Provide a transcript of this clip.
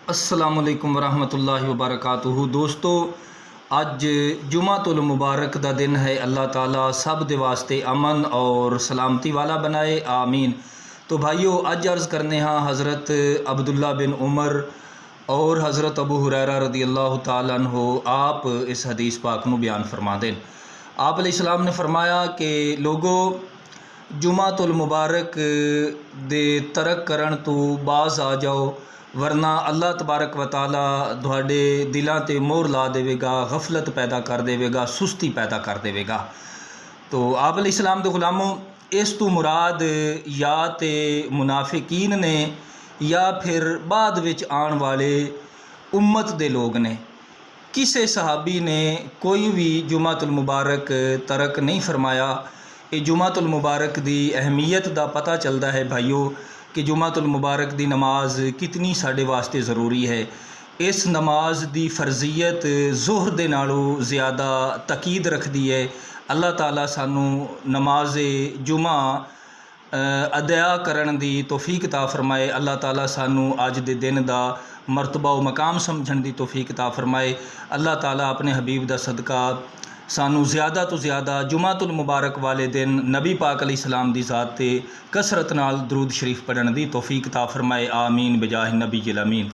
अस्सलामुअलैकुम वरहमतुल्लाहि वबरकातुहू। दोस्तों, अज जुमातुल मुबारक का दिन है। अल्लाह ताला सब दे वास्ते अमन और सलामती वाला बनाए, आमीन। तो भाइयों, अज अर्ज़ करने हाँ हज़रत अब्दुल्ला बिन उमर और हज़रत अबू हुरैरा रदी अल्लाह ताला अन्हो आप इस हदीस पाक नू बयान फरमा दें। आप अलैहिस्सलाम ने फरमाया कि लोगों, जुमातुल मुबारक दे तरक करन तो बाज आ जाओ, वरना अल्लाह तबारक व ताला तुहाडे दिलों ते मोहर ला देवेगा, गफलत पैदा कर देवेगा, सुस्ती पैदा कर देवेगा। तो आप अलैहिस्सलाम दे गुलामों, इस तो मुराद या ते मुनाफिकीन ने या फिर बाद विच आने वाले उम्मत दे लोग ने। किसी सहाबी ने कोई भी जुमातुल मुबारक तरक नहीं फरमाया। ये जुमातुल मुबारक दी अहमियत दा पता चलता है भाइयों कि जुमातुल मुबारक दी नमाज कितनी साढ़े वास्ते ज़रूरी है। इस नमाज दी फर्जियत ज़ोहर दे नालों ज़्यादा तकीद रखती है। अल्लाह ताला सानू नमाज जुमा अदा करन दी तौफीक अता फरमाए। अल्लाह ताला सानू अज दे दिन दा मरतबा व मकाम समझण दी तौफीक अता फरमाए। अल्लाह ताला अपने हबीब दा सदका सानू ज़्यादा तो ज़्यादा जुमातुल मुबारक वाले दिन नबी पाक अलैहिस्सलाम दी ज़ात ते कसरत नाल दरूद शरीफ पढ़न दी तौफीक अता फरमाए, आमीन बिजाह नबी अमीन।